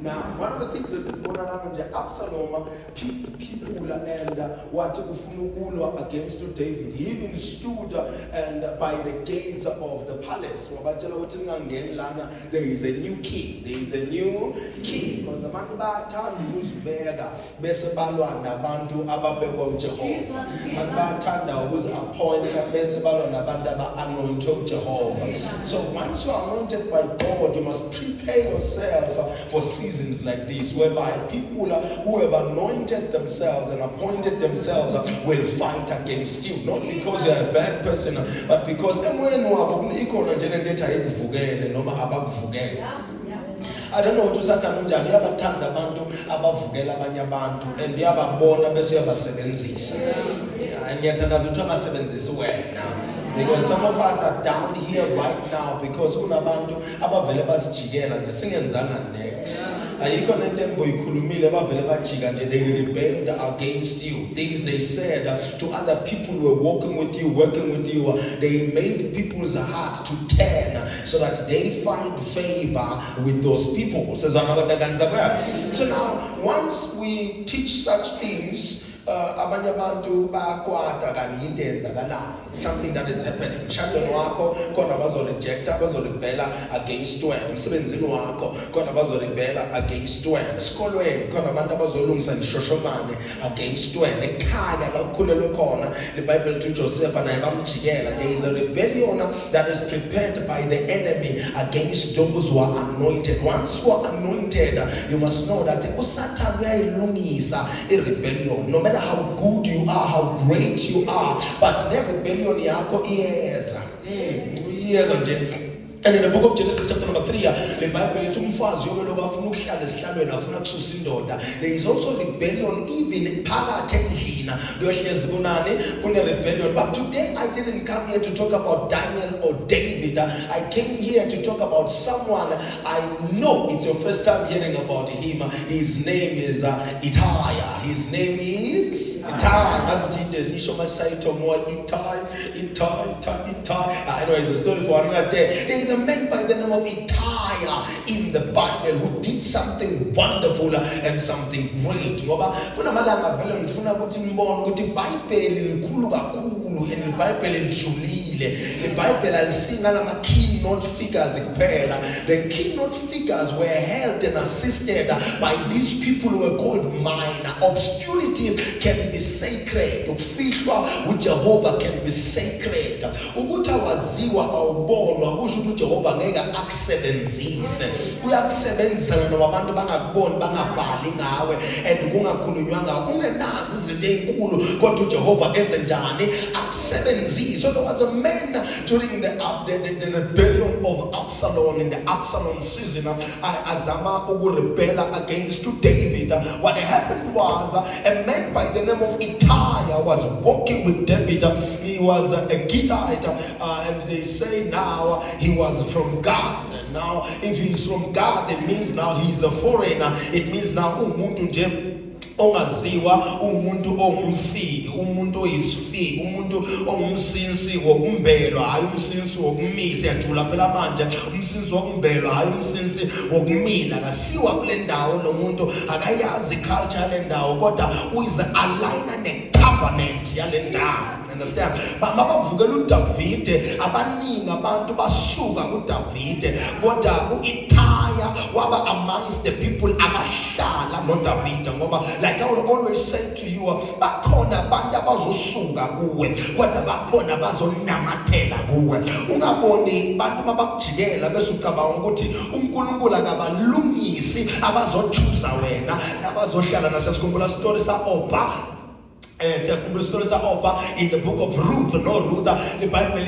Now, one of the things is Absalom picked people and what against David. He even stood and by the gates of the palace. There is a new king. There is a new king. Because abantu bathanda ukuzibeka bese balwa nabantu ababekwa uJehova. Abantu bathanda ukuzi-appointa bese balwa nabantu aba-anointed uJehova. So once you are anointed by God, you must prepare yourself for seasons like this, whereby people who have anointed themselves and appointed themselves will fight against you. Not because you're a bad person, but because I don't know what to say. Uyabathanda abantu abavukela abanye abantu and uyababona bese uyabasebenzisa. And yet anazuthu wena. Because some of us are down here right now because kunabantu abavele basijikela nje singenzanga next. Ayikho nentembo ikhulumile abavele bajika nje, they rebelled against you. Things they said to other people who were working with you, they made people's heart to turn so that they find favor with those people. So now once we teach such things, abanye abantu bayakwata kanti into eyenzakalayo. It's something that is happening. Emshadweni wakho khona bazorebella against wena. Emsebenzini wakho khona bazorebella against wena. Esikolweni khona abantu abazolungisa ishoshomane against wena. Ekhaya la ukhulelwe khona, the Bible to Joseph naye bamjikela. There is a rebellion that is prepared by the enemy against those who are anointed. Once you are anointed, you must know that uSatan uyayilungisa irebellion. No matter how good you are, how great you are, but the rebellion yako iyeza. And in the book of Genesis chapter number 3, the Bible there is also rebellion even rebellion. But today I didn't come here to talk about Daniel or David. I came here to talk about someone I know it's your first time hearing about him. His name is Ittai. His name is Ittai. I know it's a story for another day. There is a man by the name of Ittai in the Bible who did something wonderful and something great. And the Bible alisingana keynote figures kuphela. The keynote figures were held and assisted by these people who were called minor. Obscurity can be sacred. Ufihlwa uJehova can be sacred. Ukuthi waziwa awubonwa kusho ukuthi uJehova ngeke akusebenzise. Uyakusebenzisa noma abantu bangakuboni bangabhali ngawe and kungakhulunywanga ungenazi izinto ezinkulu kodwa uJehova enze njani akusebenzise. So there was a man during the rebellion of Absalom in the Absalom season azama ukurebella against David. What happened was a man by the name of Ittai was walking with David. He was a Gittite and they say now he was from God. Now if he's from God, it means now he's a foreigner. It means now umuntu nje ongaziwa, umuntu ongumfiki, umuntu oyisifiki, umuntu ongumsinsi wokumbelwa, hayi umsinsi wokumisa. Yajula phela manje umsinsi wokumbelwa, hayi umsinsi wokumila. Kasiwa kule ndawo lo muntu akayazi culture le ndawo kodwa uyize aligna ne-covenant yale ndawo. Understand? Mabavukela uDavide, abaningi abantu basuka kuDavide kodwa uIttai waba amongst the people abahlala noDavide ngoba like I will always say to you, bakhona abantu abazosuka kuwe kodwa bakhona bazonamathela kuwe. Ungaboni abantu babakujikela bese ucabanga ukuthi uNkulunkulu akabalungisi abazochuza wena nabazohlala nasesikhumbula story sa-Opa. In the book of Ruth, Ruth, the Bible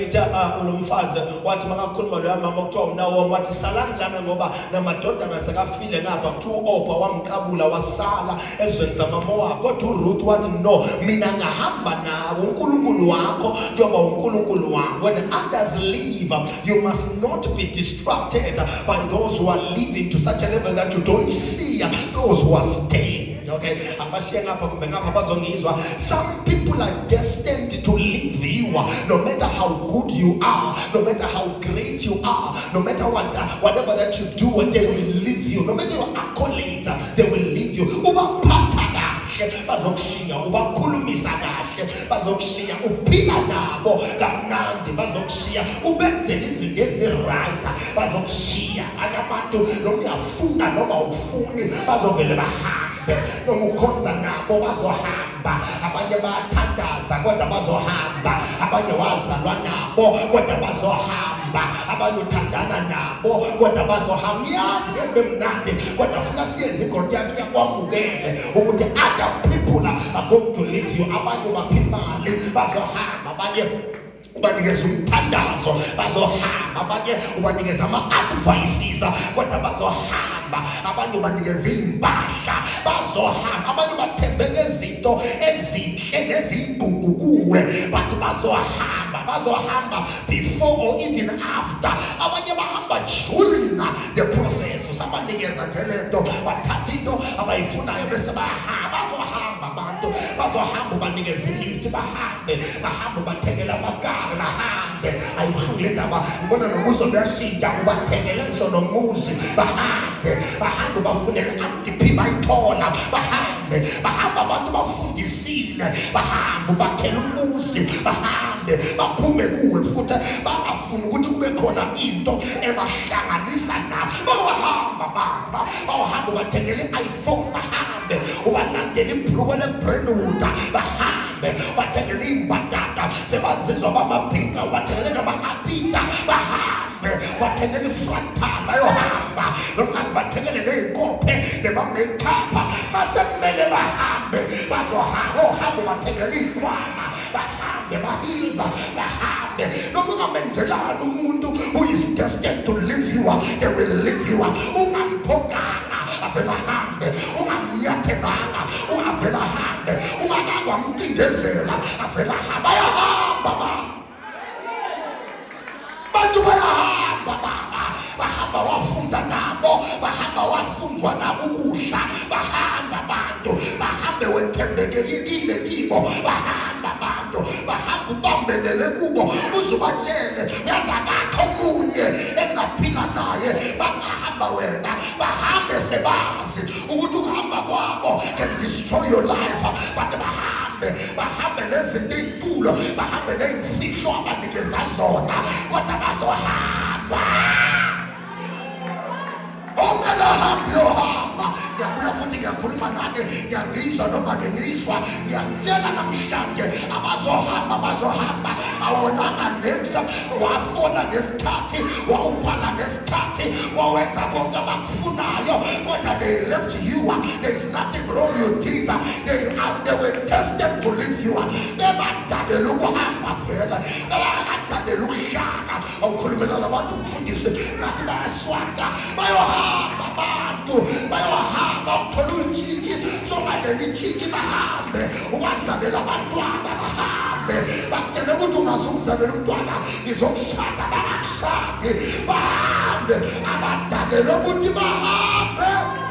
ulumfazi wathi makakhuluma lo mama kuthiwa unawo wathi salani lana ngoba namadoda ngasekafile ngapha kuthiwa u-Opa wamqabula wasala ezweni zamaMoab. Kodwa uRuth wathi no, mina ngahamba nawe, uNkulunkulu wakho kuyoba uNkulunkulu wami. When others leave, you must not be distracted by those who are living to such a level that you don't see those who are staying. Okay, some people are destined to leave you, no matter how good you are, no matter how great you are, no matter whatever that you do, they will leave you. No matter your accolades, they will leave you. Bazokushiya ubakhulumisa kahle, bazokushiya uphila nabo kamnandi, bazokushiya ubenzela izinto eziright, bazokushiya abantu noma uyafuna noma ufuni bazovele bahambe, noma ukhonza nabo bazohamba, abanye bayathandaza kodwa bazohamba, abanye wazalwa nabo kodwa bazohamba, abanye uthandana nabo kodwa bazohamba. Yazi ngeke bemnandi kodwa funa siyenze inkonzo yakhe yakwamukele ukuthi other people are going to leave you. Abanye bapha imali bazohamba, abanye ubanikeza umthandazo bazohamba, abanye ubanikeza ama-advices kodwa bazohamba, abanye ubanikeza impahla bazohamba, abanye bathembe ngezinto ezinhle nezigugu kuwe but bazohamba before or even after, abanye bahamba during the process. Usabanikeza nje lento bathatha into abayifunayo bese bazohamba, abantu bazohamba ubanikeza ilift bahambe bathengela amagari bahambe. Ayibuhlungu le ndaba, ngibona nomuso buyashintsha, ubathengele ngisho nomuzi bahambe bafunele i-RDP bayithola bahambe abantu bafundisile bahambe bakhela umuzi bahambe baphume kuwe futhi bangafuni ukuthi kube khona into ebahlanganisa nabo. Bawahamba bathengele i-iPhone bahambe ubalandele ibhulukwe le-Brentwood bahambe bathengele imbadada sebazizwa bamabhinqa bathengele nama-apita bahambe bathengele i-frontal bayohamba nomazi bathengele ney'nkophe nema-makeup basekumele bahambe bazohamba bathengele iy'khwama bahambe bahilza bahambe noma ungamenzela umuntu who is destined to leave you, they will leave you. Ungamphokanga avela hambe, ungamnyathelanga avela hambe, ungakangwa mcindezela avela hambe. Bantu bayahamba bahamba wafunda nabo, bahamba wafunzwa nabo ukudla, bahamba abantu bahambe wethembekekile kibo, bahamba abantu bahamba ubambelele kubo uzubatshele yazakakho omunye engaphila naye bangahamba wena, bahambe sebazi ukuthi ukuhamba kwabo can destroy your life, but bahambe nezinto ey'nkulu, bahambe ney'mfihlo abanikeza zona kodwa bazohamba. Ongela hambi yohamba, ngiyabuya futhi ngiyakhuluma nani, ngiyangizwa noma ngingizwa, ngiyakutshela namhlanje bazohamba. Awonanga names, wafona ngesikhathi, wawubhala ngesikhathi, wawenza konke abakufunayo kodwa they left you. There is nothing wrong you did. They were destined to leave you. Bebadadela ukuhamba vele, bebadadela ukuhlala. Awukhulumela nabantu umfundisi ngathi bayaswata, bayohamba abantu, bayohamba ukuthola ulitshitshi, sobalele itshitshi bahambe, ubazabela abantwana bahambe, bakutshele ukuthi ungazumzalela umntwana ngizokushada bangakushadi, bahambe abadalele ukuthi bahambe.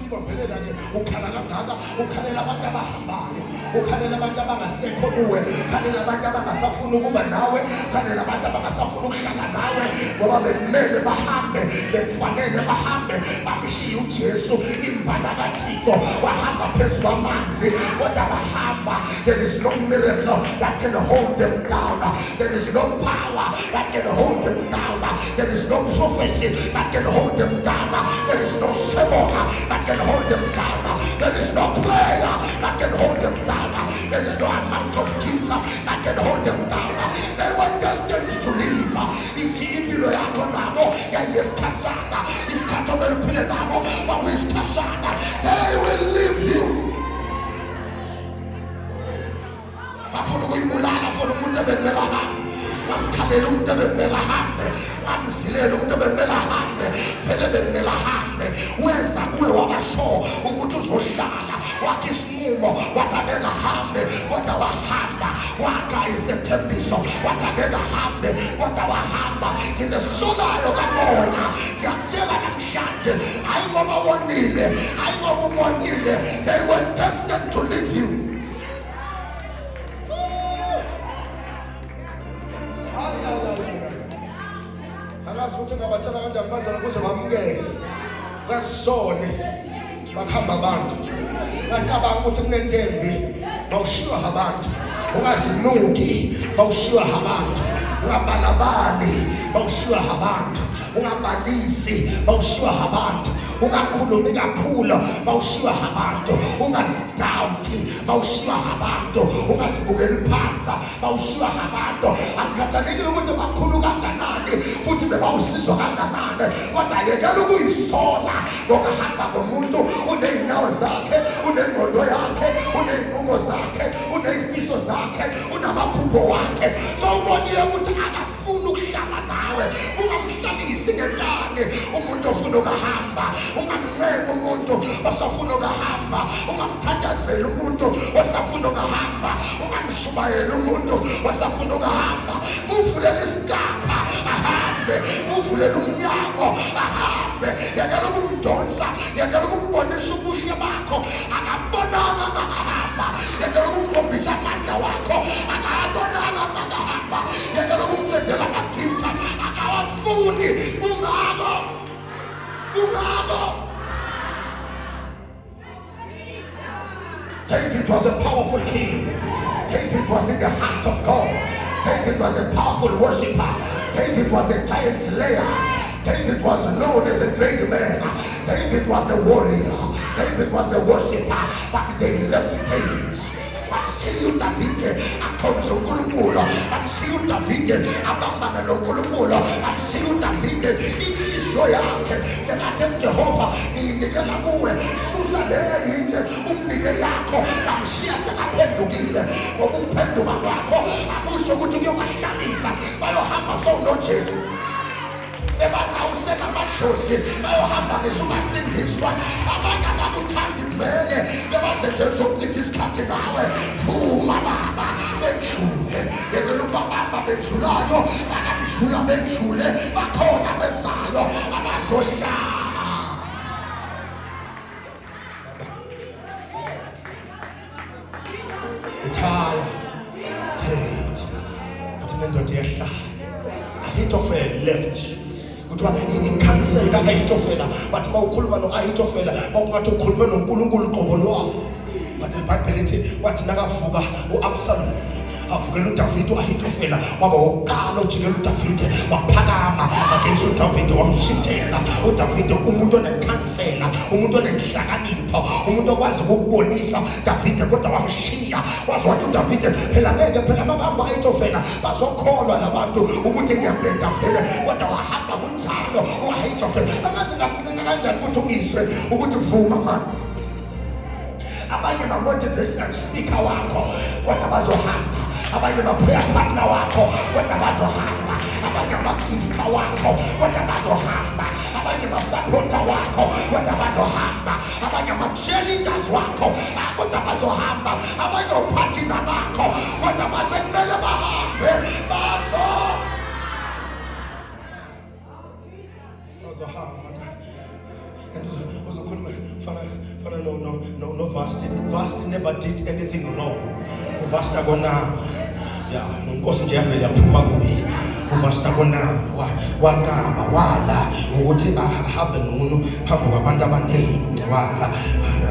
Ubambhelela ke ukhala kangaka, ukhalela abantu abahambayo, ukhalela abantu abangasekho kuwe, ukhalela abantu abangasafuna ukuba nawe, ukhalela abantu abangasafuna ukuhlala nawe ngoba bekumele bahambe, bekufanele bahambe bamshiye uJesu imvana kaThixo, wahamba phezu kwamanzi kodwa bahamba. There is no miracle that can hold them down, there is no power that can hold them down, there is no prophecy that can hold them down, there is no sermon that can hold them down, there is no prayer that can hold them down, there is no amount of gifts that can hold them down. They were destined to leave. Isi impilo yakho nabo yayiskasana, iskatomelo phile nabo bawiskasana. They will leave you. Bafuna ukuyibulala, bafuna umuntu ebemela hambe, bamkhalela umuntu ebemela hambe, bamzilela umuntu ebemela hambe, vele bemela hambe. Weza kuwe wabasho ukuthi uzohlala, wakha isinqumo wathi abeka hambe kodwa wahamba, wakha isethembiso wathi abeka hambe kodwa wahamba. hamba thina sihlolayo kamoya siyakutshela namhlanje hayi ngoba wonile hayi ngoba umonile they were destined to leave you. Angazi ukuthi ngabatshela kanjani bazana kuze bamukele ngasone bakhamba abantu ngacabanga ukuthi kunentembi bawushiwa abantu ungazinuki bawushiwa abantu ungabalabali bawushiwa abantu ungabalisi bawushiwa abantu ungakhulumi kakhulu bawushiwa abantu ungazidawuthi bawushiwa abantu ungazibukeli phansi bawushiwa abantu angikhathalekile ukuthi bakhulu kanganani futhi bebawusizwa kanganani kodwa yekela ukuyisola ngokuhamba komuntu uney'nyawo zakhe unengqondo yakhe uney'nqumo zakhe uney'fiso zakhe unamaphupho wakhe so ubonile ukuthi akafuni ukuhlala nawe ungamhlalisi ngenkani umuntu ofuna ukuhamba ungamncenga umuntu osafuna ukuhamba ungamthandazeli umuntu osafuna ukuhamba ungamshumayeli umuntu osafuna ukuhamba muvulele isigaba ahambe muvulele umnyango ahambe yekela ukumdonsa yekela ukumbonisa ubuhle bakho akabonanga ngahamba yekela ukumkhombisa amandla wakho akabonanga ngahamba yekela ukumsendela amagifts akawafuni ungako. David was a powerful king. David was in the heart of God. David was a powerful worshipper. David was a giant slayer. David was known as a great man. David was a warrior. David was a worshipper. But they left David. Bamshiya uDavide akhonza uNkulunkulu, bamshiya uDavide abambana noNkulunkulu, bamshiya uDavide inhliziyo yakhe sengathi uJehova inikela kuwe susa leyo yinje umnike yakho bamshiya sekaphendukile ngoba ukuphenduka kwakho akusho ukuthi kuyobahlalisa bayohamba sowunoJesu ebangawusena amadlozi bayohamba ngesungasindiswa abanye abakuthandi vele bebazenjenza ukuchitha isikhathi nawe vuma baba bedlule yekela ukubabamba bedlulayo bakamdlula bedlule bakhona bezayo abazohlala ithaya scared athi nendoda yahlala Ahithophel left kuthiwa ikhansela ka-Ahithophela bathi mawukhuluma no-Ahithophela kwakungathi ukhulume noNkulunkulu qobo lwakho but iBhayibheli lithi wathi nakavuka u-Absalom avukela uDavide u-Ahithophela waba wokuqala ojikela uDavide waphakama against uDavide wamshintela uDavide umuntu onekhansela umuntu onenhlakanipho umuntu okwazi ukubonisa uDavide kodwa wamshiya wazi wathi uDavide phela ngeke phela makahamba u-Ahithophela bazokholwa labantu ukuthi ngiyabheda vele kodwa wahamba kunjalo u-Ahithophela angazi ngamncika kanjani ukuthi uyiswe ukuthi vuma mani abanye ma-motivational speaker wakho kodwa bazohamba abanye ma-prayer partner wakho kodwa bazohamba abanye ma-gifter wakho kodwa bazohamba abanye ma-supporter wakho kodwa bazohamba abanye ma-cheerleaders wakho kodwa bazohamba abanye ophathina bakho kodwa basekumele bahambe bazohamba no Vasti never did anything wrong. Vasti akonanga. Yeah, nonkosi nje yavela yaphuma kuye. Vasti akonanga wakaba wala ukuthi ahambe nomuntu phambi kwabantu abaningi wala.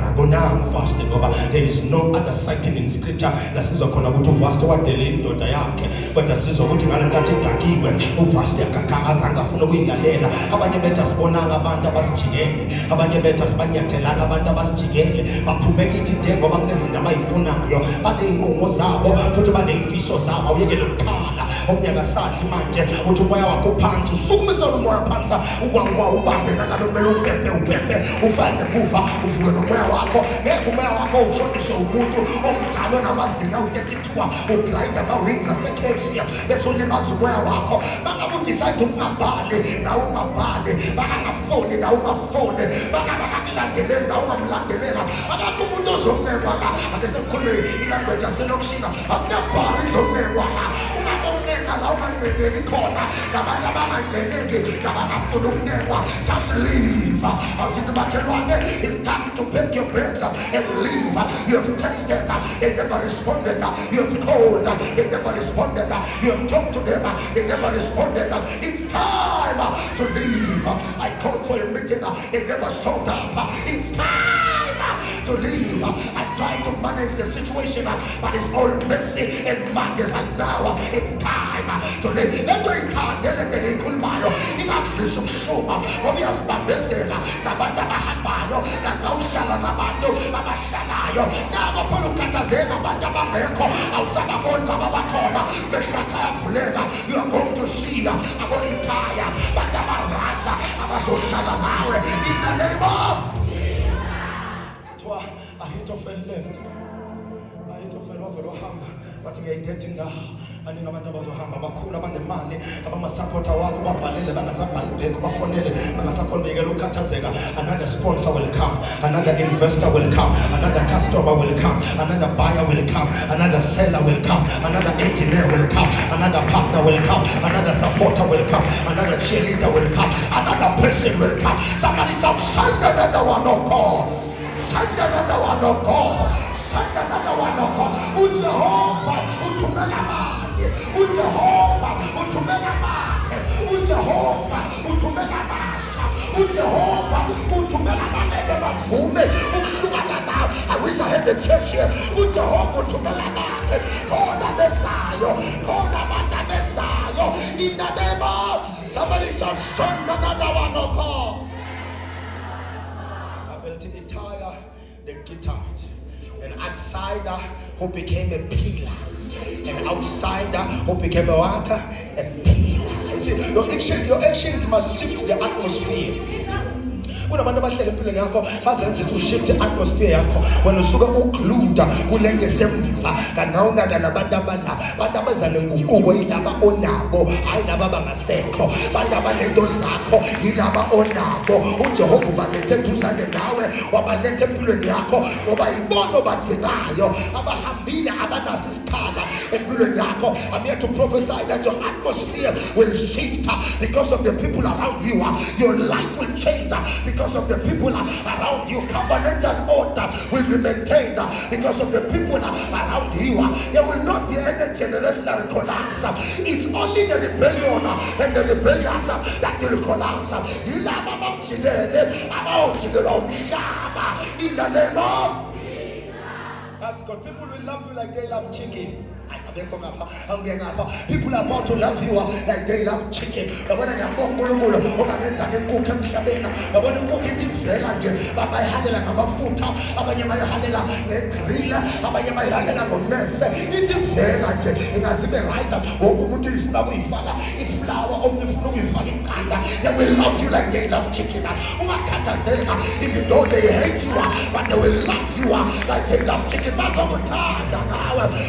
Akonanga Vasti ngoba there is no other sighting in scripture lasizwa khona ukuthi uVasti wadele indoda yakhe kodwa sizwa ukuthi ngalenkathi idakiwe uVasti akakazange afuna ukuyilalela abanye bethu sibonanga abantu abasijikele abanye bethu sibanyathelanga abantu abasijikele baphume kithi nje ngoba kunezinto abayifunayo baneyinqumo zabo futhi baneyifiso zabo uyekele ukukhala omnyaka sathi manje uthi umoya wakho phansi usukumisa umoya phansi ukwankwa ubambe ngalo kumele ubhebhe ufane kuva uvuke nomoya wakho ngeke umoya wakho ushodiswe umuntu omdala namazinga u32 ugrind ama-wings ase-KFC bese ulimaza umoya wakho bangabe udecide ukungabhali nawe ungabhali bakangafoni nawe ungafoni bakakulandeleli nawe ungamlandelela akakho umuntu ozomnekwa la ake sekukhulume ilanguage yaselokishini akunabhari izomnekwa la ungabonela just leave. It's time to pick your bags and leave. You have texted, they never responded. You have called, they never responded. You have talked to them, they never responded. It's time to leave. I called for a meeting, they never showed up. It's time to leave. I tried to manage the situation, but it's all messy and muddy right now. It's time to leave. Every time they let it cool mayo, he asks you some show up. Obvious Bambesela, Nabanda Bahambayo, Naushala Nabando, Abashanayo, Nagapolukatazena, Bandabameko, Alsabon, Nabakona, Meshaka Fulega. You are going to see Abolitaya, Bandabarata, Abasotana, in the name of Ahithophel left. Ahithophel wavelohamba bathi ngiyayithetha indawo aningi abantu abazohamba bakhulu abanemali abamasapota wakho babhalele bangasabhali bhekho bafonele bangasakhona bekela ukukhathazeka. Another sponsor will come, another investor will come, another customer will come, another buyer will come, another seller will come, another engineer will come, another partner will come, another supporter will come, another cheerleader will come, another person will come. Somebody shout, send another one of God. Send another one of God. Send another one of God. Ujehovah utumela mali. Ujehovah utumela mali. Ujehovah utumela masha. Ujehovah utumela mali. Bavume ukulungana nawe. I wish I had the church here. Ujehovah utumela mali. Kona Messiah. Kona Manda Messiah. In the name of somebody shout, send another one of God. The guitar, an outsider who became a pillar, an outsider who became a water, a pillar. You see, your actions must shift the atmosphere. Kunabantu abahlele empilweni yakho bazenza shift atmosphere yakho wena usuka ukluda kulenge semva kanauna kalabantu abala bantu abazana ngukuko yilaba onabo hayi laba bangasekho bantu abanento zakho yilaba onabo uJehova ubalethe duzane nawe wabalethe empilweni yakho ngoba ibono badingayo abahambile abanasi isikhala empilweni yakho. I'm here to prophesy that your atmosphere will shift because of the people around you. Your life will change because of the people around you. Covenant and order will be maintained because of the people around you. There will not be any generational collapse. It's only the rebellion and the rebellious that will collapse. In the name of that's God. People will love you like they love chicken. People are about to love you like they love chicken. I want to cook it in Finland. I had like a foot up. I had like a grill. I had like a mess. It in Finland. It has been right up. It's flour on the floor with fucking kanda. They will love you like they love chicken. Even though they hate you, but they will love you like they love chicken.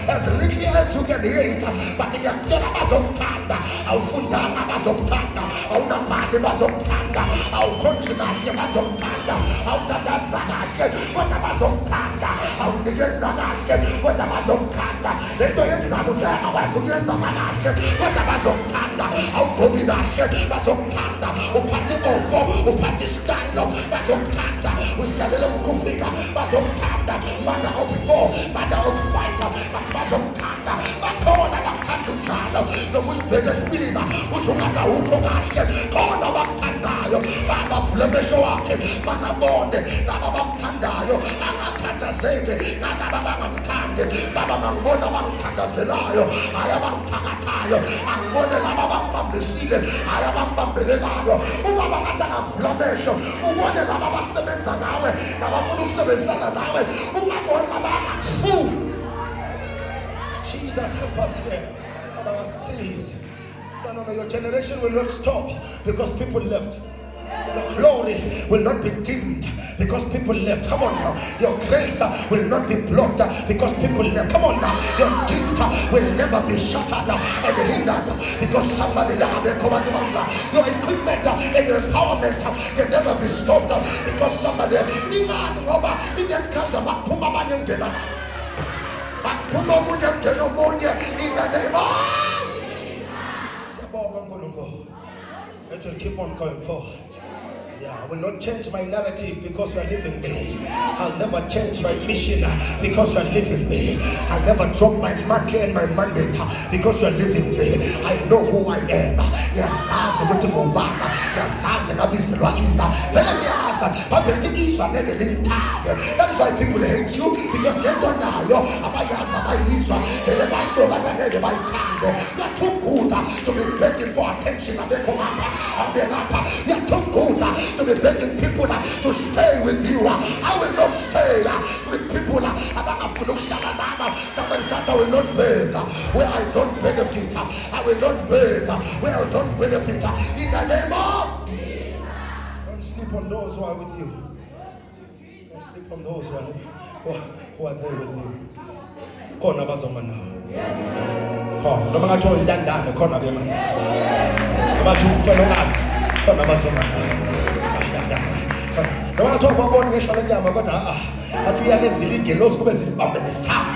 As little as you can hear it, but the Jana Bazokanda, our Fundana Bazokanda, our Namadi Bazokanda, our Consulat Bazokanda, our Tadas Nanash, what a Bazokanda, our Nigel Nanash, what a Bazokanda, the Doyens Abusa, our Sugans Nanash, what a Bazokanda, our Koginash, Bazokanda, Upati Opo, Upati Stano, Bazokanda, with Salem Kufina, Bazokanda, mother of four, mother of five, but Bazokanda. Bakona bakanduzalo nokuzibekesilina uzongata ukhongahle khona bakuthandayo baba flemesho wakhe banabone laba bamthandayo angakhathazeke nalaba bangamthande baba mangibona bamthandazelayo aya bamthakathayo angibone laba bambambisile aya bambambelelayo ubaba ngathi angavula ubone laba basebenza nawe nabafuna ukusebenzisana nawe ungabona laba bangakufu. Jesus, help us here. Our sins. No, your generation will not stop because people left. Your glory will not be dimmed because people left. Come on now. Your grace will not be blocked because people left. Come on now. Your gift will never be shattered and hindered because somebody left. Your equipment and your empowerment can never be stopped because somebody left. In the name of It will keep on going forward. Yeah, I will not change my narrative because you are leaving me. I'll never change my mission because you are leaving me. I'll never drop my mantle and my mandate because you are leaving me. I know who I am. Yasazi ukuthi ngubaba, yasazi ngabizelwa ina. Vele ngiyazi babethikiswa ngeke lingithande. That is why people hate you, because lento nayo abayazi abayizwa vele basho bathi ngeke bayithande. You are too good to be begging for attention. Abekho ngapha, abekapha. You are too good to be begging people to stay with you. I will not stay with people. Somebody said I will not beg where I don't benefit. I will not beg where I don't benefit. In the name of, don't sleep on those who are with you. Don't sleep on those who are there with you. Kona bazomana. Kona noma ngathi uyindandane khona bemana. Abathi umfelokazi khona bazomana. Noma ngathi kwabona ngehla lenyama kodwa athi uyalezile ingelosi kube zisibambe nesaba.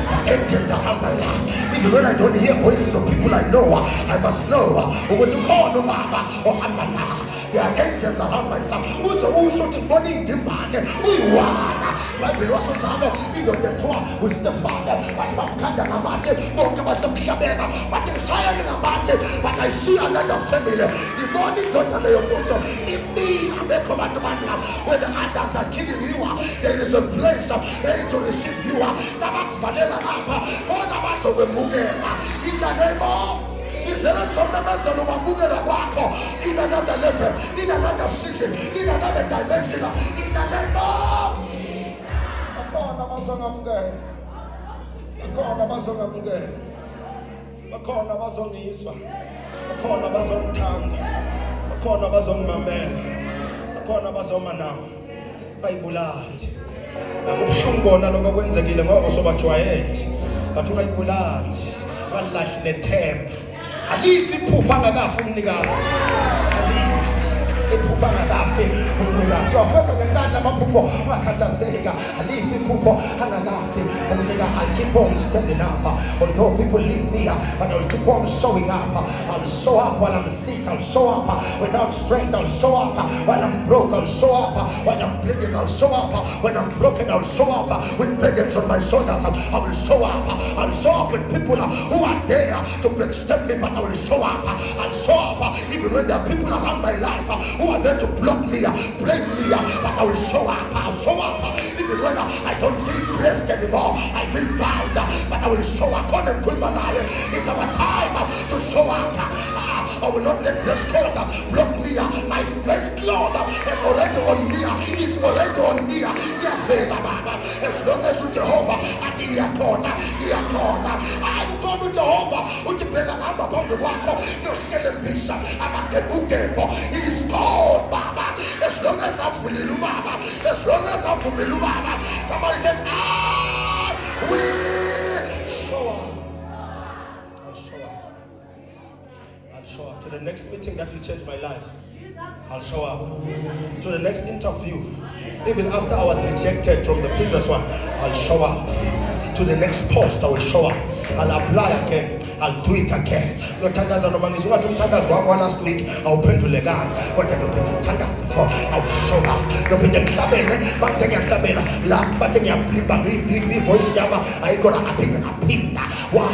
The angels around my life. Even when I don't hear voices of people I know, I must know ukuthi khona ubaba ohamba na. There are angels around myself. Uze usho ukuthi ngibona indimbane uyiwana. Bible wasonjalo indoda ethiwa uStefane bathi bamkhanda ngamathe bonke basemhlabeni bathi ngishayane ngamathe, but I see another family. Ngibona indoda leyo muntu imina bekho bantu bana. When the others are killing you, there is a place ready to receive you. Nabakuvalela ngapha khona bazokwemukela in the name of Israel. Somemezelo kwamukela kwakho in another level, in another season, in another dimension, in the name of bakhona bazongamukela, bakhona bazongamukela, bakhona bazongizwa, bakhona bazongithanda, bakhona bazongimamela, bakhona bazomanama bayibulali. Akubuhlungu kona lokho kwenzekile ngoba sobajwayele, bathi ungayibulali walahle nethemba. Alifi iphupha angakafi umnikazi, alifi iphupha angakafi umnikazi. Wafesa ngenkani lamaphupho ungakhathazeka. Alifi iphupho angakafi umnikazi. I'll keep on standing up. Although people leave me, but I'll keep on showing up. I'll show up while I'm sick. I'll show up without strength. I'll show up while I'm broke. I'll show up while I'm bleeding. I'll show up when I'm broken. I'll show up with burdens on my shoulders. I will show up. I'll show up with people who are there to backstab me, but I will show up. I'll show up even when there are people around my life who are there to block me, blame me, but I will show up. I'll show up even when I don't feel blessed anymore. I feel bound, but I will show up. On and pull my life. It's our time to show up. I will not let blessed God block me. My blessed Lord is already on me. He's already on me. As long as you Jehovah at Iakona, I'm going to Jehovah. Utipela amba bombe wako. No shele mbisha. Amakebukepo. He's God, Baba. As long as I'm fully Baba. As long as I'm fully Baba. Somebody said, I will show up. I'll show up. I'll show up to the next meeting that will change my life. I'll show up to the next interview. Even after I was rejected from the previous one, I'll show up. To the next post, I will show up. I'll apply again. I'll do it again. No tandas and mangas. What tandas one last week? I'll open to legal. What I don't tandas for. I'll show up. No pending cabin. Banteng cabin. Last button your big voice yama. I got a opinion. Why?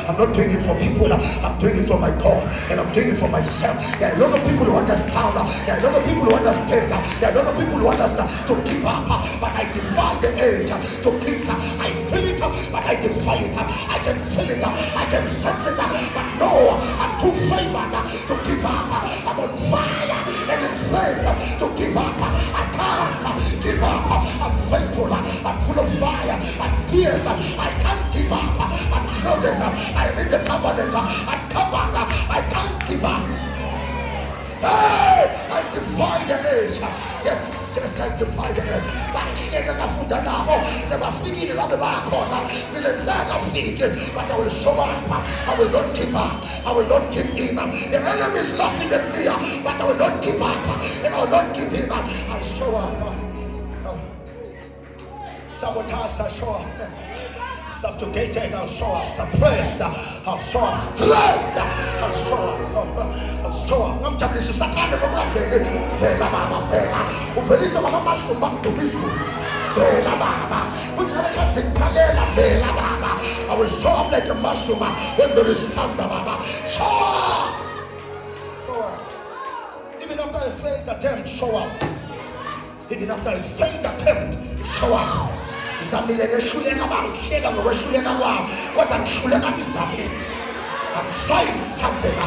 I'm not doing it for people. I'm doing it for my God, and I'm doing it for myself. There are a lot of people who understand. There are a lot of people who understand. There are a lot of people who understand to give up. But I defy the age to quit. I feel it, but I defy it. I can feel it. I can sense it. But no, I'm too favored to give up. I'm on fire and inflamed to give up. I can't give up. I'm faithful. I'm full of fire. I'm fierce. I can't give up. I'm closet. I'm in the covenant. I'm covered. I can't give up. Hey, I defy the age. Yes, I defy the age. But I will show up. I will not give up. I will not give in. The enemy is laughing at me, but I will not give up. And I will not give in. I'll show up. Sabotage, I'll show up. Subjugated, I'll show up. Suppressed, I'll show up. Stressed, I'll show up. establish usathane noma vele vela baba vela uvelisa baba mushroom bakudumisu vela baba kuthi nabekhathi ngiphalela vela baba I will show up like a mushroom when there is thunder baba show up. Even after a failed attempt show up. Even after a failed attempt show up. Izamile ngehluleka bangihleka ngokwehluleka kwami kodwa ngihluleka bizamile. I'm trying something.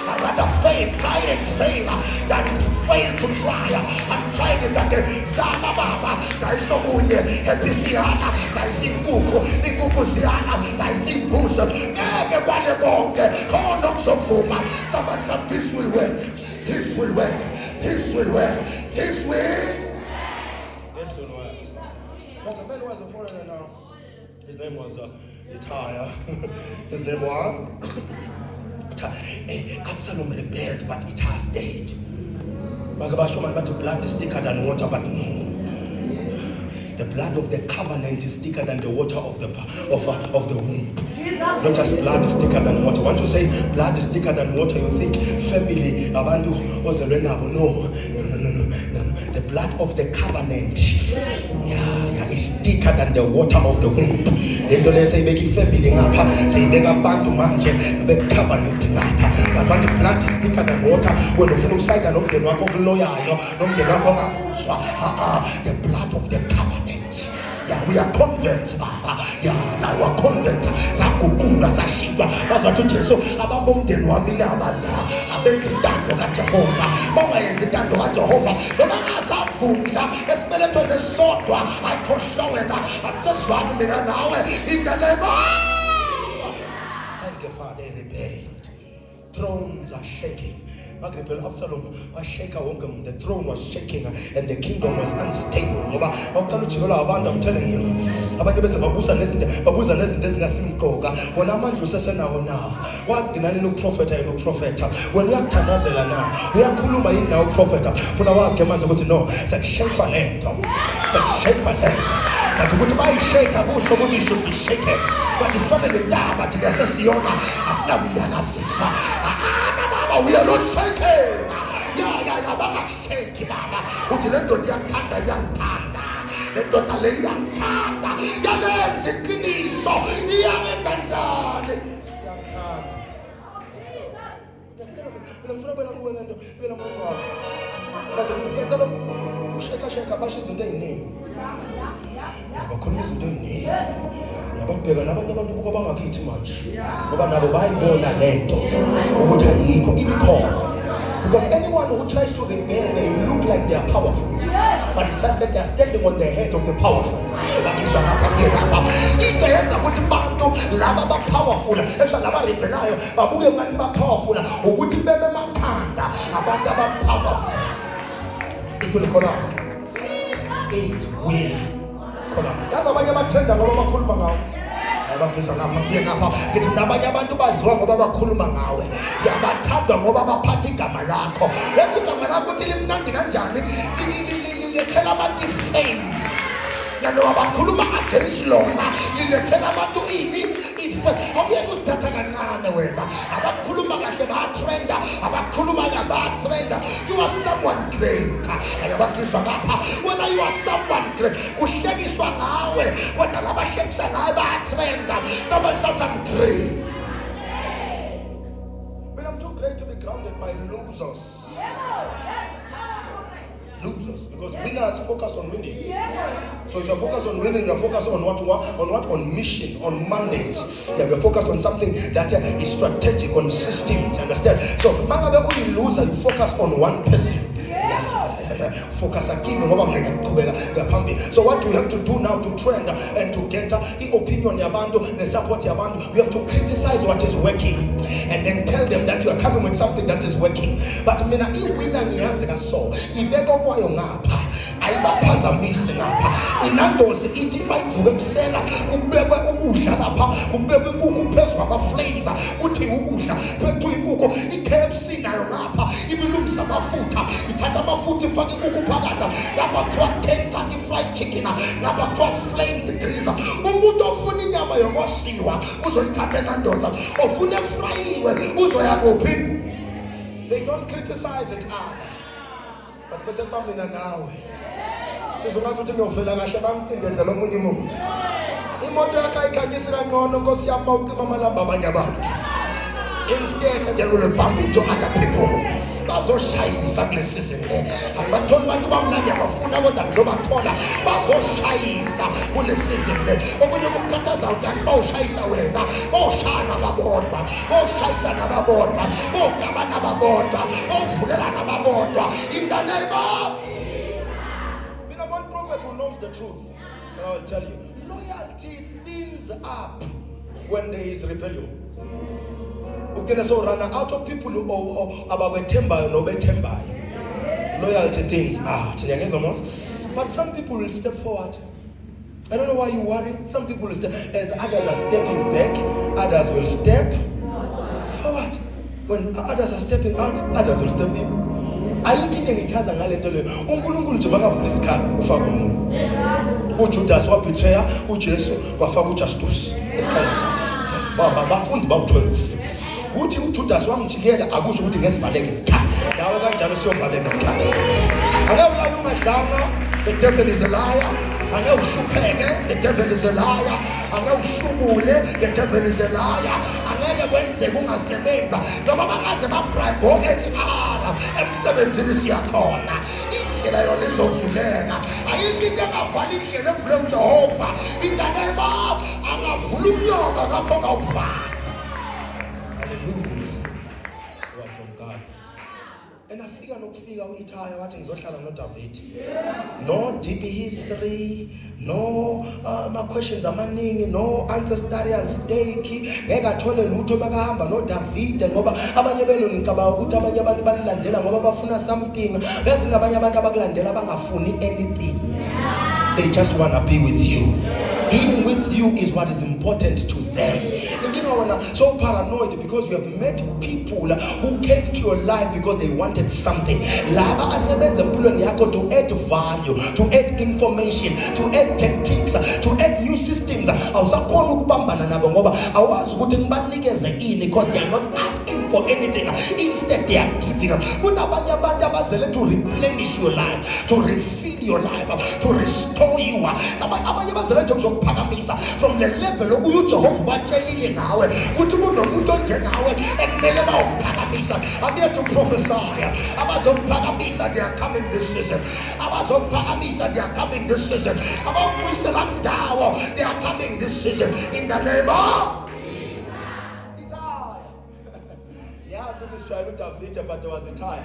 I'd rather fail, try and fail than fail to try. I'm trying it again. Zama baba, daisokunye, episiana, daisinkuku, ikukuziana, daisimbuso, eke wale bonke, kono kusofuma. Somebody said this will work. This will work. This will work. This will. This will work. There's a man who was a foreigner now. His name was Itaya. His name was Absalom rebelled, but it has stayed. But blood is thicker than water, but no. The blood of the covenant is thicker than the water of the womb. Not just blood is thicker than water. Once you say blood is thicker than water, you think family, abantu was a renable. No. The blood of the covenant, is thicker than the water of the womb. Then don't say make family ngapha, say make abantu manje, make covenant ngapha. But what the blood is thicker than water. When ufuna ukusayina nomndeni wakho kuloyayo, nomndeni wakho ngakuzwa. The blood of the covenant. Yeah, we are converts, Baba. Yeah, now we are converts. Sakukula, sashitwa. Wazathi uJesu abamomndeni wami labana. Abenza intando kaJehova. Mama yenza intando kaJehova. Noma ngasavunda esibelethweni esodwa akhohlwa wena asezwani mina nawe in the name of Thank you, Father. Rebelled. Thrones are shaking. Absalom was shaking, the throne was shaking and the kingdom was unstable. I'm telling you, when a man says now, what did I know prophet? I know prophet. When we are Tanazela now, we are Kuluma in now prophet. For now, I want to know, it's like shake my land. It's like shake my land. But to buy shake, I go so much you should be shaken. But it's funny the da, but the Siona as Namana Sisa. We are not shaking. Yeah, shaking. Utilendo Tanda young Tanda. Let go Tale young Tanda. Yanem Sikini so young and Sanzani. Young Tanda. Shaka bashes in their name. But couldn't do me. But they're not going to go back too much. But now, buy born and ento. What I even call. Because anyone who tries to rebel, they look like they are powerful. But it's just that they are standing on the head of the powerful. That is what happened. If they enter with the band, lava powerful, it's a lava rebel. Babuga Matima powerful, or would you remember Makanda, about powerful? It will collapse. It will collapse. That's why I'm not telling you. It's nabanye abantu baziwa ngoba bakhuluma ngawe yabathandwa ngoba baphatha igama lakho lezi igama lakho uthi limnandi kanjani lilethela abantu ifame naloba bakhuluma against lona lilethela abantu ini ife awuyeke usithatha kancane wena abakhuluma kahle bayatrenda abakhuluma kahle bayatrenda you are someone great ayabakizwa ngapha wena you are someone great kuhlekiswa ngawe kodwa labahlekisa ngawe bayatrenda somebody shout I'm great. When I'm too great to be grounded by losers. Losers, because winners focus on winning. So if you're focused on winning, you're focused on what? On mission, on mandate. Yeah, we're focused on something that is strategic, on systems. Understand? So, when you loser, you focus on one person. Focus again. So what do you have to do now to trend and to get the opinion yabando, the support yabando? You have to criticize what is working and then tell them that you are coming with something that is working. But mina iwina ngiyazi so ibeko kwayo ngapha ayibaphazamisi ngapha inandozi ithi bayivuke kusela kubekwe ukudla lapha kubekwe inkukhu phezulu ama flames uthi ukudla phethu inkukhu iKFC nayo ngapha ibilungisa amafutha ithatha amafutha ifaka inkukhu phakathi lapha kuthiwa Kentucky fried chicken lapha kuthiwa flamed grills umuntu ofuna inyama yokosiwa uzoyithatha enandoza ofuna efrayiwe uzoya kuphi They don't criticize each other. But bese bamina nawe. Sizongazi ukuthi ngiyovela kahle bamcindezela omunye umuntu. Imoto yakhe ayikhanyisi kangcono Nkosi yami mawuqima amalamba abanye abantu. Instead they will bump into other people. Bazoshayisa kulesizini le. Angibatholi abantu bamnandi abafuna kodwa ngizobathola bazoshayisa kulesizini le. Okunye ukukhathaza ukuthi bawushayisa wena, bawushaya nababodwa, bawushayisa nababodwa, bawugaba nababodwa, bawuvulela nababodwa. In the name of you know, one prophet who knows the truth, and I will tell you, loyalty thins up when there is rebellion. So run out of people who abakwethembayo nobethembayo. Loyalty things but some people will step forward. I don't know why you worry. Some people will step as others are stepping back, others will step forward. When others are stepping out, others will step in. Ayikho ngithaza ngale nto leyo. uNkulunkulu nje makavula isikhala ufaka umuntu. uJudas wabetray uJesu wafaka uJustus esikhaleni sakhe. Bafundi bawuthola. Uthi uJudas wamjikela akusho ukuthi ngesivaleke isikhala. Nawe kanjalo siyovaleka isikhala. Ake ulala ungadlanga, the devil is a liar. Ake uhlupheke, the devil is a liar. Ake uhlubule, the devil is a liar. Angeke kwenzeke ungasebenza noma bakaze babribe HR emsebenzini siyakhona. Indlela yona izovuleka. Ayikho into engavali indlela evule uJehova. In the name of angavula umnyoka ngakho ngawuvala. And afika nokufika uIthaya wathi ngizohlala noDavid. No deep history, no questions amaningi, no ancestral stake. Ngeke athole lutho bakahamba noDavid ngoba abanye belo ngicabanga ukuthi abanye abantu banilandela ngoba bafuna something. Bese nabanye abantu abakulandela bangafuni anything. They just want to be with you. Being with you is what is important to them. So paranoid because you have met people who came to your life because they wanted something. Laba asebenza empilweni yakho to add value, to add information, to add tactics, to add new systems. Awusakhona ukubambana nabo ngoba awazi ukuthi ngibanikeze ini because they are not asking for anything. Instead they are giving. Kunabanye abantu abazele to replenish your life, to refill your life, to restore you. Abanye bazele nje ukuzokuphakamisa from the level okuyo uJehova batshelile ngawe ukuthi kunomuntu onjengawe ekumele bawuphakamisa. I'm here to prophesy. Abazokuphakamisa they are coming this season. Abazokuphakamisa they are coming this season. Abawubuyisela ndawo they are coming this season. In the name of but there was a time.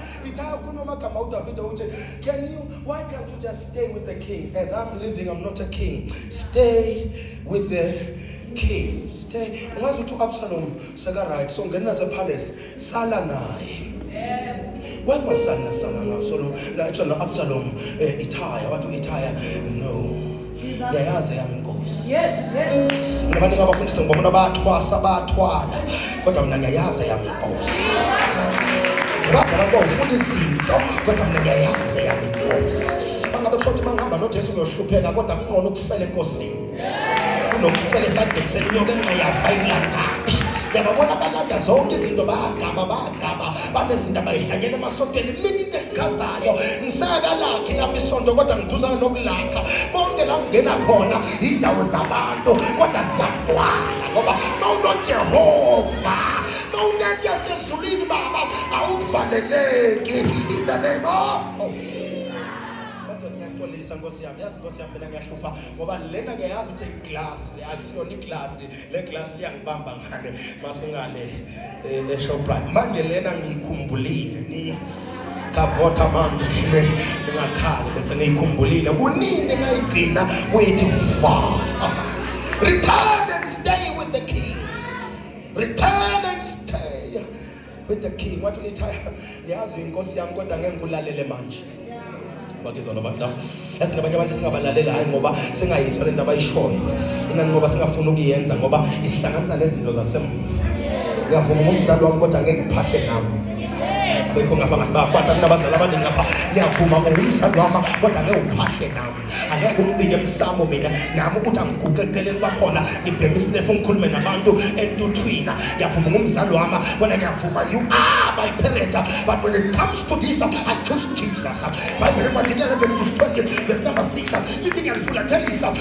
Why can't you just stay with the king? As I'm living, I'm not a king. Stay with the king. Stay. Ungazi uthi Absalom seka right. So ngena nase palace. Sala naye. Why must sana na solo na actually Absalom Itaya. What to Itaya? No. Yayazi yami inkosi. Yes. Nabantu abafundisa ngomona bathwala. Kodwa mina ngiyayazi yami inkosi. Baza abantu ufuna izinto kodwa mina ngiyayazi yami inkosi. Bangabe kusho ukuthi mangihamba noJesu uyohlupheka kodwa kungcono ukufela enkosini. Kunokufela esandleni senyoka engayazi bayilangaphi. Yababona balanda zonke izinto bagaba banezinto abayihlanyela emasontweni. Mina into engikhazayo ngisaka lakhe nami isonto kodwa ngiduzana nokulakha. Konke la ngena khona indawo zabantu kodwa siyagcwala ngoba mawunoJehova mawunento yasezulwini baba awuvaleleki. In the name of Nkosi yami yazi Nkosi yami mina ngiyahlupha ngoba lena ngiyazi ukuthi iglass akusiyona iglass le glass liyangibamba ngane masingale eShoprite manje lena ngiyikhumbulile ni kavota manje ngakhala bese ngiyikhumbulile kunini ngayigcina waiting for. Return and stay with the king. Return and stay with the king. What will Itaya yazi inkosi yami kodwa ngeke ngilalele manje bakizona abantu la esinabanye abantu singabalalela hayi ngoba singayizwa le ndaba ayishoyo ingani ngoba singafuna ukuyenza ngoba isihlanganisa nezinto zasemuva. Ngiyavuma ngomzali wami kodwa ngeke ngiphahle nami bekho ngapha ngathi bakwata kunabazali abaningi ngapha ngiyavuma ungumzali wami kodwa ngeke uphahle nami angeke umbike emsamo mina nami ukuthi angiguqe eceleni kwakhona ngibhema isinefu ngikhulume nabantu entuthwina ngiyavuma ngumzali wami wena ngiyavuma you are my parent but when it comes to this I choose Jesus. Bible Matthew 11:20 verse number 6 lithi ngiyakufulathelisa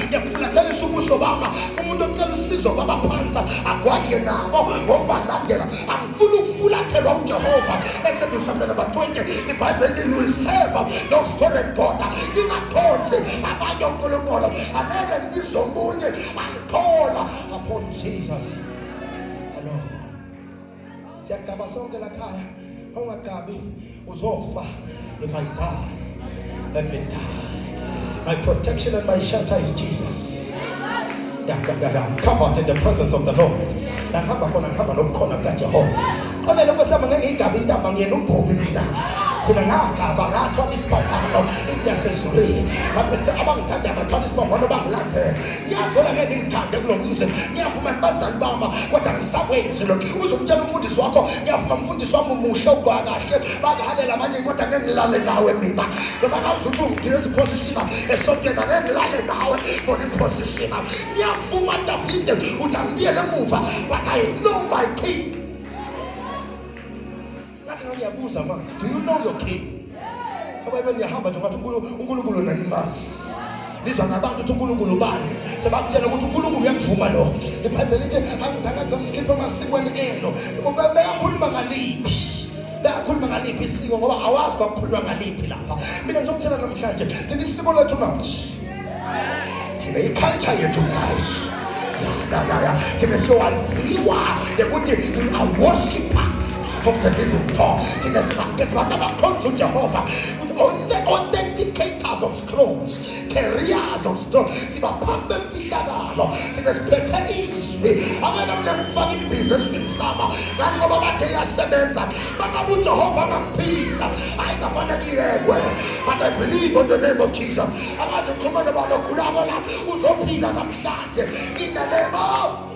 ubuso bami umuntu ocela usizo kwabaphansi agwadle nabo ngokubalandela angifuni ukufulathelwa uJehova. Exodus chapter number 20 iBhayibheli lithi you will serve no foreign god. Ningakhonzi abanye onkulunkulu angeke ngibize omunye angikhola upon Jesus alone. Siyagaba sonke la khaya ungagabi uzofa. If I die, let me die. My protection and my shelter is Jesus. I'm covered in the presence of the Lord. Ngihamba nobukhona bukaJehova. Konele kwesama ngeke igabi intamba ngiyena ubhobi mina. Mina ngagaba ngathwala isibambano indasezulwini. Abangithanda abathwala isibambano bangilandela. Ngiyazola ngeke ngithande kulomzi. Ngiyavuma ngibazali bami kodwa ngisakwenzi lokho. Uzomtshela umfundisi wakho ngiyavuma umfundisi wami umuhle ugwakahle. Bakahalela abanye kodwa ngeke ngilale nawe mina. Noma ngawuzuthi ungidileza iposition esontweni ngeke ngilale nawe for the position. Ngiyavuma David uthi angiyele emuva but I know my king. Do you know your king? When you have a unkulunkulu nanimazi lizwa ngabantu ukuthi unkulunkulu bani sebakutshela ukuthi unkulunkulu uyakuvuma lo. iBhayibheli lithi angizange ngizamkhipha emasikweni eno beyakhuluma ngaliphi isiko ngoba awazi kwakukhulunywa ngaliphi lapha. Mina ngizokutshela namhlanje thina isiko lethu manje thina iculture yethu nayo thina siwaziwa ukuthi we are worshippers of the living God. Thina sibantu abakhonza uJehova, authenticators of scrolls, carriers of scrolls. Sibaphambi bemfihlakalo. Thina siphethe izwi abanye mnangifaka ibhizinisi sama ngani ngoba bathe yasebenza bangabe uJehova ngamphilisa hayi ngafanele iyekwe. But I believe on the name of Jesus. Angaze ngikhuluma nabantu ogulako la uzophila namhlanje in the name of